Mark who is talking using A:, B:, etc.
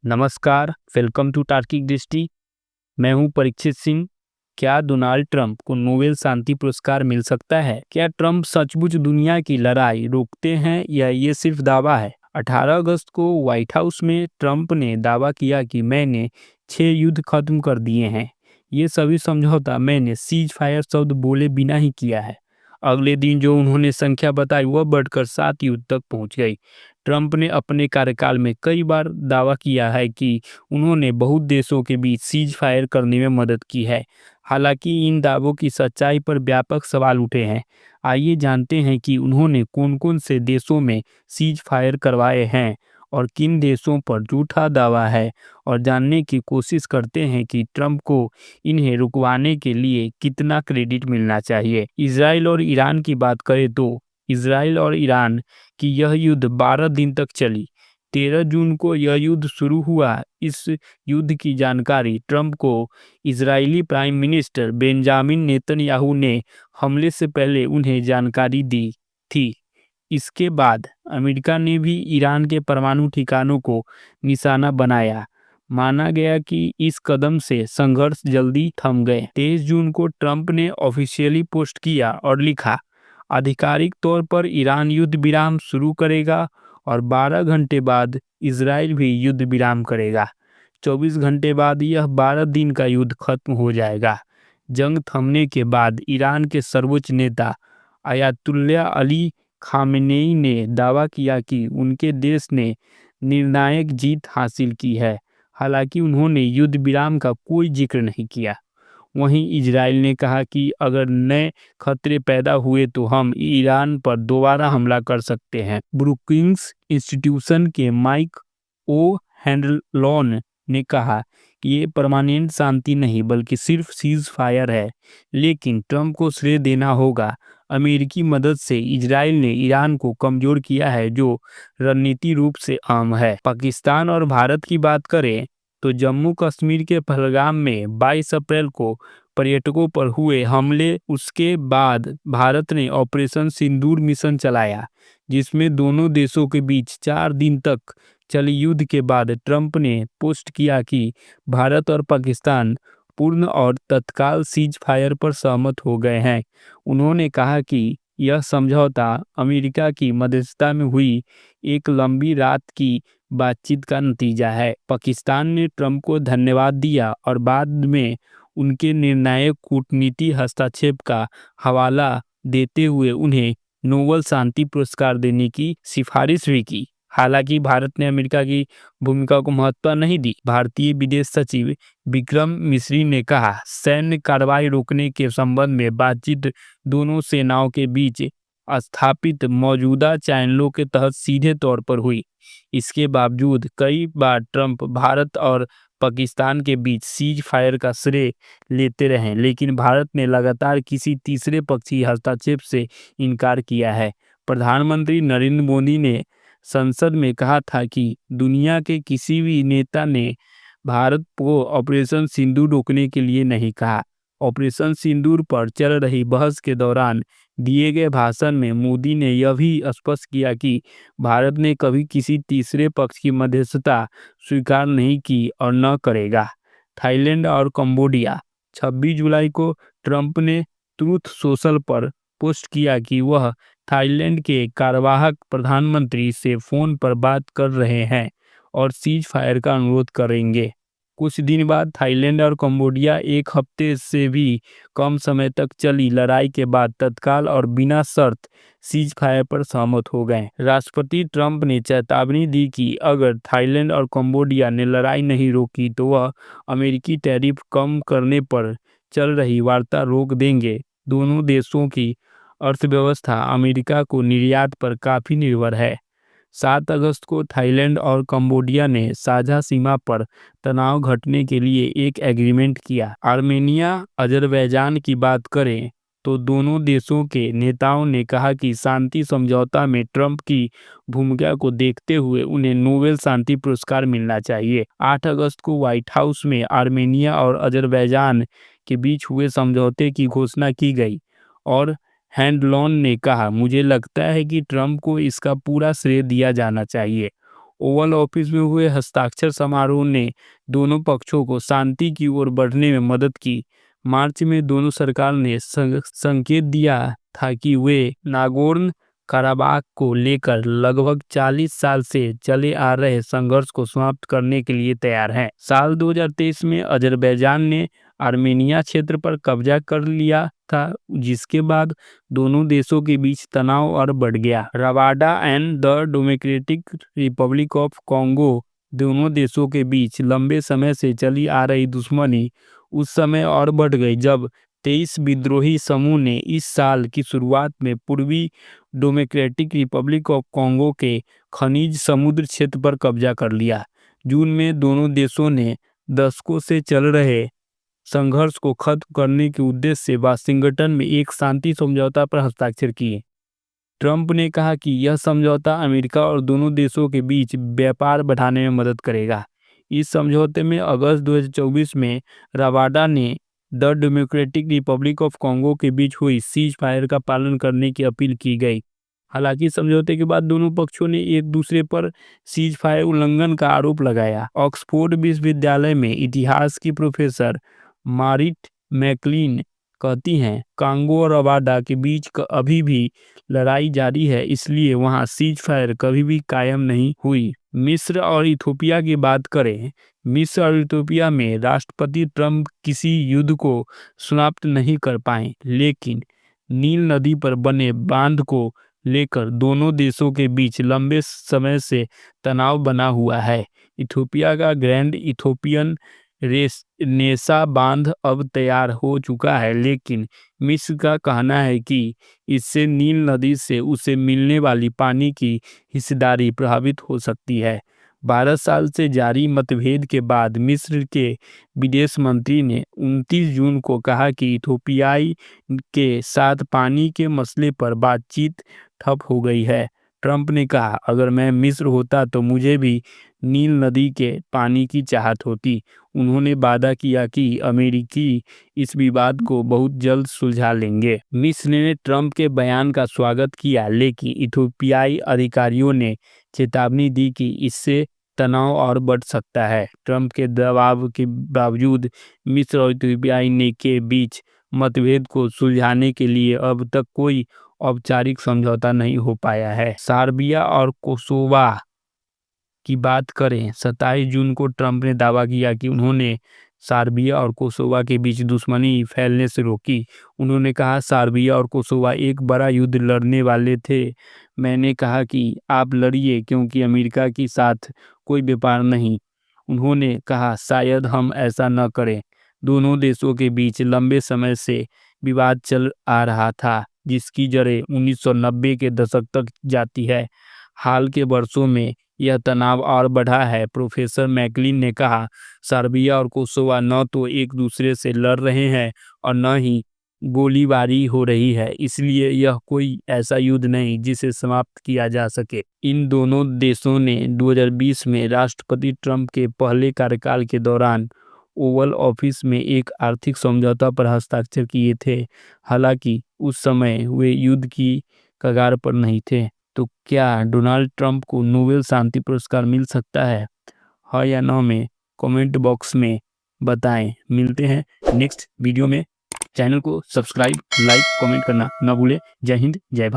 A: नमस्कार, welcome to तार्किक दृष्टि। मैं हूं परीक्षित सिंह। क्या डोनाल्ड ट्रंप को नोबेल शांति पुरस्कार मिल सकता है? क्या ट्रंप सचमुच दुनिया की लड़ाई रोकते हैं या ये सिर्फ दावा है? 18 अगस्त को व्हाइट हाउस में ट्रंप ने दावा किया कि मैंने 6 युद्ध खत्म कर दिए हैं। ये सभी समझौता मैंने सीज फायर शब्द बोले बिना ही किया है। अगले दिन जो उन्होंने संख्या बताई वह बढ़कर 7 युद्ध तक पहुंच गई। ट्रंप ने अपने कार्यकाल में कई बार दावा किया है कि उन्होंने बहुत देशों के बीच सीज फायर करने में मदद की है। हालांकि इन दावों की सच्चाई पर व्यापक सवाल उठे हैं। आइए जानते हैं कि उन्होंने कौन-कौन से देशों में सीज फायर करवाए हैं और किन देशों पर झूठा दावा है, और जानने की कोशिश करते हैं कि ट्रंप को इन्हें रुकवाने के लिए कितना क्रेडिट मिलना चाहिए। इजराइल और ईरान की बात करें तो इजराइल और ईरान कि यह युद्ध 12 दिन तक चली। 13 जून को यह युद्ध शुरू हुआ। इस युद्ध की जानकारी ट्रंप को Israeli prime minister Benjamin Netanyahu ने हमले से पहले उन्हें जानकारी दी थी। इसके बाद अमेरिका ने भी ईरान के परमाणु ठिकानों को निशाना बनाया। माना गया कि इस कदम से संघर्ष जल्दी थम गए। 23 जून को ट्रंप ने ऑफिशियली पोस्ट किया और लिखा, आधिकारिक तौर पर ईरान युद्ध विराम शुरू करेगा और 12 घंटे बाद इजराइल भी युद्ध विराम करेगा। 24 घंटे बाद यह 12 दिन का युद्ध खत्म हो जाएगा। जंग थमने के बाद ईरान के सर्वोच्च नेता अयातुल्ला अली खामेनेई ने दावा किया कि उनके देश ने निर्णायक जीत हासिल की है। हालांकि उन्होंने युद्ध विराम का कोई जिक्र नहीं किया। वहीं इजराइल ने कहा कि अगर नए खतरे पैदा हुए तो हम ईरान पर दोबारा हमला कर सकते हैं। ब्रुकिंग्स इंस्टीट्यूशन के माइक ओ हैंडलॉन ने कहा कि ये परमानेंट शांति नहीं बल्कि सिर्फ सीज फायर है। लेकिन ट्रंप को श्रेय देना होगा। अमेरिकी मदद से इजराइल ने ईरान को कमजोर किया है, जो रणनीति रूप से आम है। पाकिस्तान और भारत की बात करें तो जम्मू कश्मीर के पहलगाम में 22 अप्रैल को पर्यटकों पर हुए हमले उसके बाद भारत ने ऑपरेशन सिंदूर मिशन चलाया, जिसमें दोनों देशों के बीच 4 दिन तक चले युद्ध के बाद ट्रंप ने पोस्ट किया कि भारत और पाकिस्तान पूर्ण और तत्काल सीज फायर पर सहमत हो गए हैं। उन्होंने कहा कि यह समझौता अमेरिका की मध्यस्थता में हुई एक लंबी रात की बातचीत का नतीजा है। पाकिस्तान ने ट्रंप को धन्यवाद दिया और बाद में उनके निर्णायक कूटनीति हस्तक्षेप का हवाला देते हुए उन्हें नोबेल शांति पुरस्कार देने की सिफारिश भी की। हालांकि भारत ने अमेरिका की भूमिका को महत्व नहीं दी। भारतीय विदेश सचिव विक्रम मिस्री ने कहा, सैन्य कार्रवाई रोकने के संबंध में बातचीत दोनों सेनाओं के बीच स्थापित मौजूदा चैनलों के तहत सीधे तौर पर हुई। इसके बावजूद कई बार ट्रंप भारत और पाकिस्तान के बीच सीज फायर का श्रेय लेते रहे, लेकिन भारत ने लगातार किसी तीसरे पक्षी हस्तक्षेप से इनकार किया है। प्रधानमंत्री नरेंद्र मोदी ने संसद में कहा था कि दुनिया के किसी भी नेता ने भारत को ऑपरेशन सिंदूर रोकने के लिए नहीं कहा। ऑपरेशन सिंदूर पर चल रही बहस के दौरान दिए गए भाषण में मोदी ने यह भी स्पष्ट किया कि भारत ने कभी किसी तीसरे पक्ष की मध्यस्थता स्वीकार नहीं की और न करेगा। थाईलैंड और कंबोडिया। 26 जुलाई को ट्रंप ने ट्रूथ सोशल पर पोस्ट किया कि वह थाईलैंड के कार्यवाहक प्रधानमंत्री से फोन पर बात कर रहे हैं और सीज फायर का अनुरोध करेंगे। कुछ दिन बाद थाईलैंड और कंबोडिया एक हफ्ते से भी कम समय तक चली लड़ाई के बाद तत्काल और बिना शर्त सीज फायर पर सहमत हो गए। राष्ट्रपति ट्रंप ने चेतावनी दी कि अगर थाईलैंड और कंबोडिया ने लड़ाई नहीं रोकी तो वह अमेरिकी टैरिफ कम करने पर चल रही वार्ता रोक देंगे। दोनों देशों की अर्थव्यवस्था अमेरिका को निर्यात पर काफी निर्भर है। 7 अगस्त को थाईलैंड और कंबोडिया ने साझा सीमा पर तनाव घटने के लिए एक एग्रीमेंट किया। आर्मेनिया अजरबैजान की बात करें तो दोनों देशों के नेताओं ने कहा कि शांति समझौता में ट्रंप की भूमिका को देखते हुए उन्हें नोबेल शांति पुरस्कार मिलना चाहिए। 8 अगस्त को व्हाइट हाउस में आर्मेनिया और अजरबैजान के बीच हुए समझौते की घोषणा की गई और हैंडलॉन ने कहा, मुझे लगता है कि ट्रंप को इसका पूरा श्रेय दिया जाना चाहिए। ओवल ऑफिस में हुए हस्ताक्षर समारोह ने दोनों पक्षों को शांति की ओर बढ़ने में मदद की। मार्च में दोनों सरकार ने संकेत दिया था कि वे नागोर्नो कराबाख को लेकर लगभग 40 साल से चले आ रहे संघर्ष को समाप्त करने के लिए तैयार हैं। साल 2023 में अजरबैजान ने आर्मेनिया क्षेत्र पर कब्जा कर लिया था, जिसके बाद दोनों देशों के बीच तनाव और बढ़ गया। Rwanda and the democratic Republic of Congo दोनों देशों के बीच लंबे समय से चली आ रही दुश्मनी उस समय और बढ़ गई जब 23 विद्रोही समूह ने इस साल की शुरुआत में पूर्वी डेमोक्रेटिक रिपब्लिक ऑफ कॉन्गो के खनिज समुद्र क्षेत्र पर कब्जा कर लिया। जून में दोनों देशों ने दशकों से चल रहे संघर्ष को खत्म करने के उद्देश्य से वाशिंगटन में एक शांति समझौता पर हस्ताक्षर किए। ट्रंप ने कहा कि यह समझौता अमेरिका और दोनों देशों के बीच व्यापार बढ़ाने में मदद करेगा। इस समझौते में अगस्त 2024 में रवांडा ने the democratic Republic of Congo के बीच हुई सीज फायर का पालन करने की अपील की गई। हालांकि समझौते के बाद दोनों पक्षों ने एक दूसरे पर सीज फायर उल्लंघन का आरोप लगाया। ऑक्सफोर्ड विश्वविद्यालय में इतिहास की प्रोफेसर मारिट मैकलिन कहती हैं, कॉन्गो और रवांडा के बीच अभी भी लड़ाई जारी है, इसलिए वहां सीज फायर कभी भी कायम नहीं हुई। मिस्र और इथियोपिया की बात करें। मिस्र और इथियोपिया में राष्ट्रपति ट्रंप किसी युद्ध को समाप्त नहीं कर पाए, लेकिन नील नदी पर बने बांध को लेकर दोनों देशों के बीच लंबे समय से तनाव बना हुआ है। इथियोपिया का ग्रैंड इथियोपियन रेनेसा बांध अब तैयार हो चुका है, लेकिन मिस्र का कहना है कि इससे नील नदी से उसे मिलने वाली पानी की हिस्सेदारी प्रभावित हो सकती है। 12 साल से जारी मतभेद के बाद मिस्र के विदेश मंत्री ने 29 जून को कहा कि इथियोपियाई के साथ पानी के मसले पर बातचीत ठप हो गई है। ट्रंप ने कहा, अगर मैं मिस्र होता तो मुझे भी नील नदी के पानी की चाहत होती। उन्होंने वादा किया कि अमेरिकी इस विवाद को बहुत जल्द सुलझा लेंगे। मिस्र ने ट्रंप के बयान का स्वागत किया, लेकिन इथियोपियाई अधिकारियों ने चेतावनी दी कि इससे तनाव और बढ़ सकता है। ट्रंप के दबाव के बावजूद मिस्र और इथियोपिया के बीच मतभेद को सुलझाने के लिए अब तक कोई औपचारिक समझौता नहीं हो पाया है। सर्बिया और कोसोवा की बात करें। 27 जून को ट्रंप ने दावा किया कि उन्होंने सर्बिया और कोसोवा के बीच दुश्मनी फैलने से रोकी। उन्होंने कहा, सर्बिया और कोसोवा एक बड़ा युद्ध लड़ने वाले थे। मैंने कहा कि आप लड़िए, क्योंकि अमेरिका के साथ कोई व्यापार नहीं। उन्होंने कहा, शायद हम ऐसा न करें। दोनों देशों के बीच लंबे समय से विवाद चल आ रहा था, जिसकी जड़ें 1990 के दशक तक जाती है। हाल के वर्षों में यह तनाव और बढ़ा है। प्रोफेसर मैकलिन ने कहा, सर्बिया और कोसोवा न तो एक दूसरे से लड़ रहे हैं और न ही गोलीबारी हो रही है, इसलिए यह कोई ऐसा युद्ध नहीं जिसे समाप्त किया जा सके। इन दोनों देशों ने 2020 में राष्ट्रपति ट्रंप के पहले कार्यकाल के दौरान ओवल ऑफिस में एक आर्थिक समझौता पर हस्ताक्षर किए थे। हालांकि उस समय वे युद्ध की कगार पर नहीं थे। तो क्या डोनाल्ड ट्रंप को नोबेल शांति पुरस्कार मिल सकता है, हाँ या ना में कमेंट बॉक्स में बताएं। मिलते हैं नेक्स्ट वीडियो में। चैनल को सब्सक्राइब, लाइक, कमेंट करना ना भूलें। जय हिंद, जय भारत।